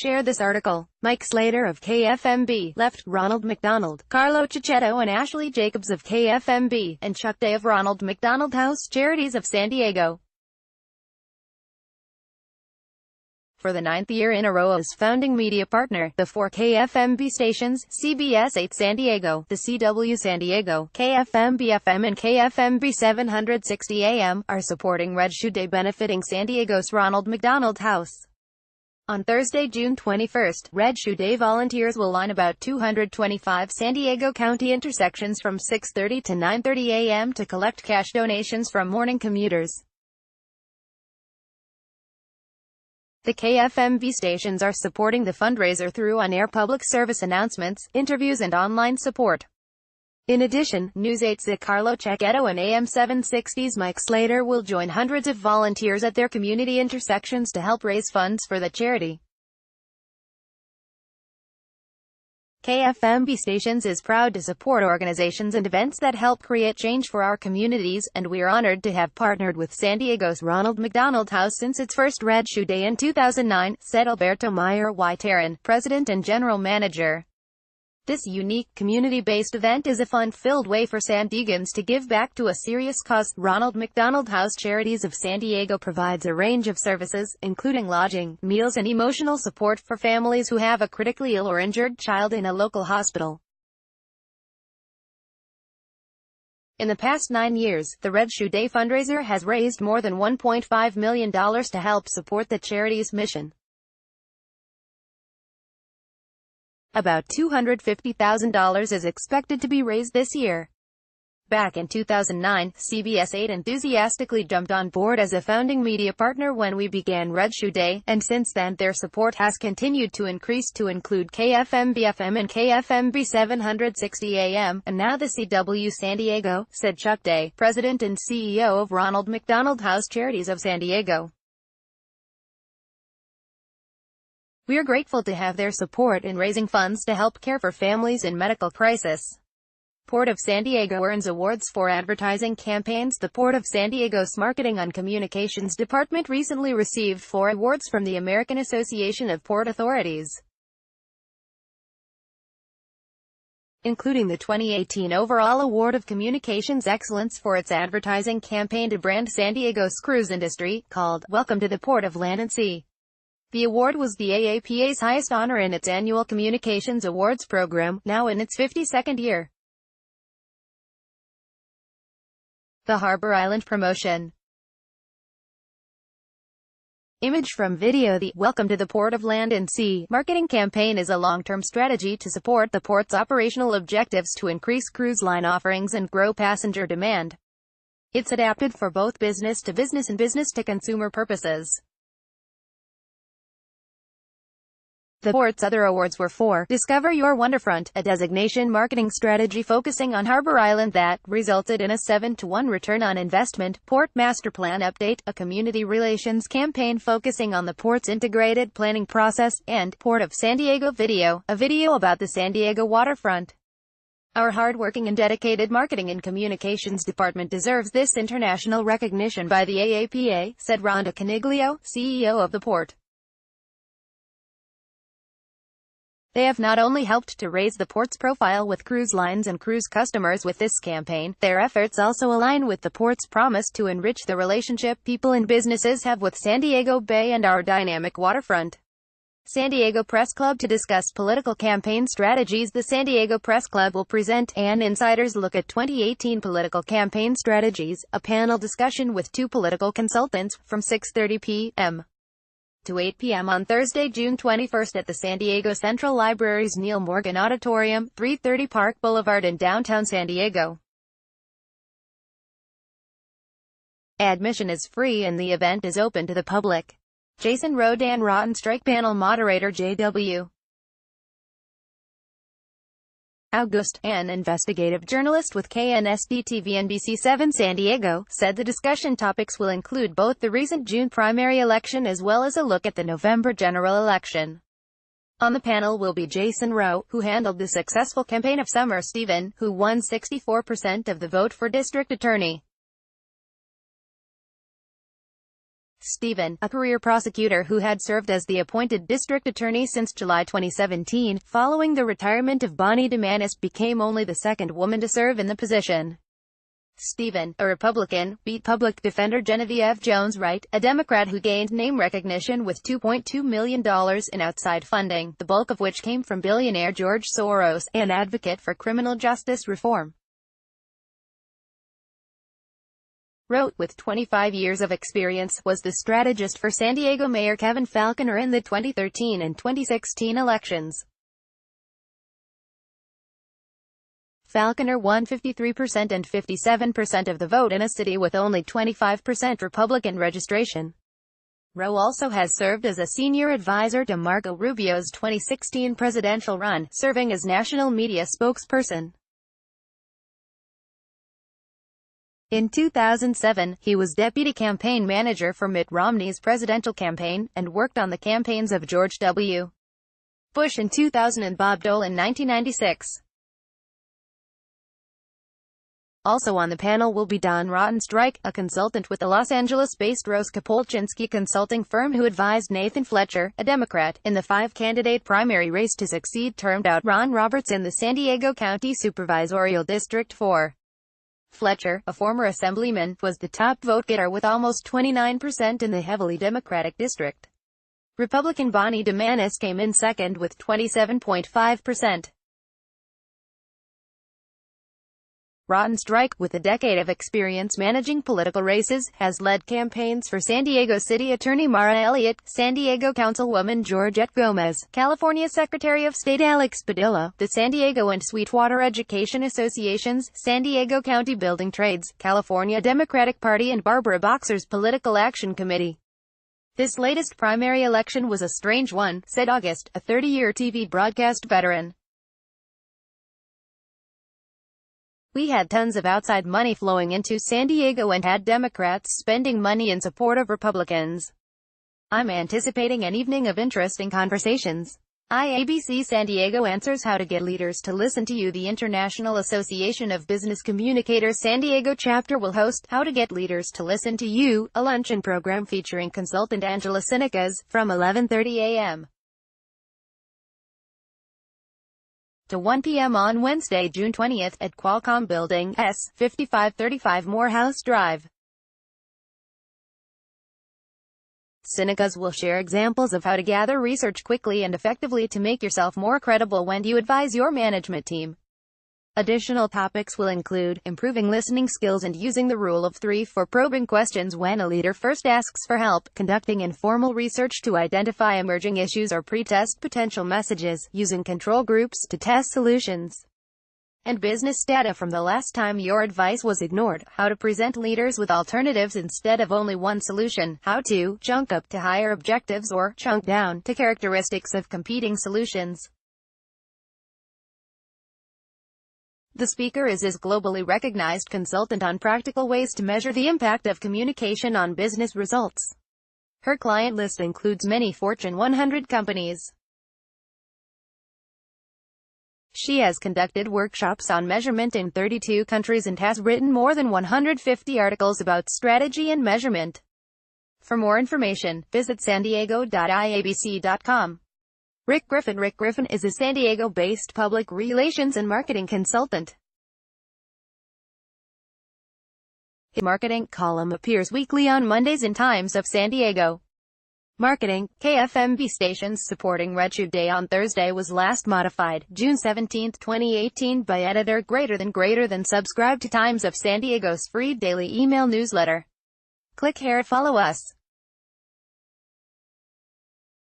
Share this article. Mike Slater of KFMB left, Ronald McDonald, Carlo Cicchetto and Ashley Jacobs of KFMB, and Chuck Day of Ronald McDonald House Charities of San Diego. For the 9th year in a row as founding media partner, the 4 KFMB stations, CBS 8 San Diego, the CW San Diego, KFMB-FM and KFMB 760 AM, are supporting Red Shoe Day benefiting San Diego's Ronald McDonald House. On Thursday, June 21, Red Shoe Day volunteers will line about 225 San Diego County intersections from 6:30 to 9:30 a.m. to collect cash donations from morning commuters. The KFMB stations are supporting the fundraiser through on-air public service announcements, interviews and online support. In addition, News 8's Carlo Cicchetto and AM 760's Mike Slater will join hundreds of volunteers at their community intersections to help raise funds for the charity. KFMB Stations is proud to support organizations and events that help create change for our communities, and we are honored to have partnered with San Diego's Ronald McDonald House since its first Red Shoe Day in 2009, said Alberto Meyer Whiteron, President and General Manager. This unique, community-based event is a fun-filled way for San Diegans to give back to a serious cause. Ronald McDonald House Charities of San Diego provides a range of services, including lodging, meals and emotional support for families who have a critically ill or injured child in a local hospital. In the past 9 years, the Red Shoe Day fundraiser has raised more than $1.5 million to help support the charity's mission. About $250,000 is expected to be raised this year. Back in 2009, CBS 8 enthusiastically jumped on board as a founding media partner when we began Red Shoe Day, and since then, their support has continued to increase to include KFMB-FM and KFMB 760 AM, and now the CW San Diego, said Chuck Day, President and CEO of Ronald McDonald House Charities of San Diego. We are grateful to have their support in raising funds to help care for families in medical crisis. Port of San Diego earns awards for advertising campaigns. The Port of San Diego's Marketing and Communications Department recently received 4 awards from the American Association of Port Authorities, including the 2018 Overall Award of Communications Excellence for its advertising campaign to brand San Diego's cruise industry, called Welcome to the Port of Land and Sea. The award was the AAPA's highest honor in its annual Communications Awards program, now in its 52nd year. The Harbor Island promotion. Image from video. The Welcome to the Port of Land and Sea marketing campaign is a long-term strategy to support the port's operational objectives to increase cruise line offerings and grow passenger demand. It's adapted for both business-to-business and business-to-consumer purposes. The port's other awards were for Discover Your Wonderfront, a designation marketing strategy focusing on Harbor Island that resulted in a 7-to-1 return on investment, Port Master Plan Update, a community relations campaign focusing on the port's integrated planning process, and Port of San Diego Video, a video about the San Diego waterfront. Our hardworking and dedicated marketing and communications department deserves this international recognition by the AAPA, said Rhonda Caniglio, CEO of the port. They have not only helped to raise the port's profile with cruise lines and cruise customers with this campaign, their efforts also align with the port's promise to enrich the relationship people and businesses have with San Diego Bay and our dynamic waterfront. San Diego Press Club. To discuss political campaign strategies, the San Diego Press Club will present an insider's look at 2018 political campaign strategies, a panel discussion with 2 political consultants, from 6:30 p.m. to 8 p.m. on Thursday, June 21 at the San Diego Central Library's Neil Morgan Auditorium, 330 Park Boulevard in downtown San Diego. Admission is free and the event is open to the public. Jason Rodan Rotten Strike Panel Moderator J.W. August, an investigative journalist with KNSD-TV NBC7 San Diego, said the discussion topics will include both the recent June primary election as well as a look at the November general election. On the panel will be Jason Rowe, who handled the successful campaign of Summer Stephen, who won 64% of the vote for district attorney. Stephen, a career prosecutor who had served as the appointed district attorney since July 2017, following the retirement of Bonnie DeManis, became only the second woman to serve in the position. Stephen, a Republican, beat public defender Genevieve Jones-Wright, a Democrat who gained name recognition with $2.2 million in outside funding, the bulk of which came from billionaire George Soros, an advocate for criminal justice reform. Wrote, with 25 years of experience, was the strategist for San Diego Mayor Kevin Falconer in the 2013 and 2016 elections. Falconer won 53% and 57% of the vote in a city with only 25% Republican registration. Rowe also has served as a senior advisor to Marco Rubio's 2016 presidential run, serving as national media spokesperson. In 2007, he was deputy campaign manager for Mitt Romney's presidential campaign, and worked on the campaigns of George W. Bush in 2000 and Bob Dole in 1996. Also on the panel will be Don Rottenstreich, a consultant with the Los Angeles-based Rose Kapolczynski consulting firm who advised Nathan Fletcher, a Democrat, in the five-candidate primary race to succeed termed-out Ron Roberts in the San Diego County Supervisorial District 4. Fletcher, a former assemblyman, was the top vote-getter with almost 29% in the heavily Democratic district. Republican Bonnie DeManis came in second with 27.5%. Rottenstreich, with a decade of experience managing political races, has led campaigns for San Diego City Attorney Mara Elliott, San Diego Councilwoman Georgette Gomez, California Secretary of State Alex Padilla, the San Diego and Sweetwater Education Associations, San Diego County Building Trades, California Democratic Party and Barbara Boxer's Political Action Committee. This latest primary election was a strange one, said August, a 30-year TV broadcast veteran. We had tons of outside money flowing into San Diego and had Democrats spending money in support of Republicans. I'm anticipating an evening of interesting conversations. IABC San Diego answers how to get leaders to listen to you. The International Association of Business Communicators San Diego chapter will host How to Get Leaders to Listen to You, a luncheon program featuring consultant Angela Sinicas, from 11:30 a.m. to 1 p.m. on Wednesday, June 20th, at Qualcomm Building, S. 5535 Morehouse Drive. Sinicas will share examples of how to gather research quickly and effectively to make yourself more credible when you advise your management team. Additional topics will include improving listening skills and using the rule of three for probing questions when a leader first asks for help, conducting informal research to identify emerging issues or pre-test potential messages, using control groups to test solutions, and business data from the last time your advice was ignored, how to present leaders with alternatives instead of only one solution, how to chunk up to higher objectives or chunk down to characteristics of competing solutions. The speaker is a globally recognized consultant on practical ways to measure the impact of communication on business results. Her client list includes many Fortune 100 companies. She has conducted workshops on measurement in 32 countries and has written more than 150 articles about strategy and measurement. For more information, visit sandiego.iabc.com. Rick Griffin. Rick Griffin is a San Diego-based public relations and marketing consultant. His MarketInk column appears weekly on Mondays in Times of San Diego. MarketInk, KFMB stations supporting Red Shoe Day on Thursday was last modified, June 17, 2018 by editor greater than subscribe to Times of San Diego's free daily email newsletter. Click here to follow us.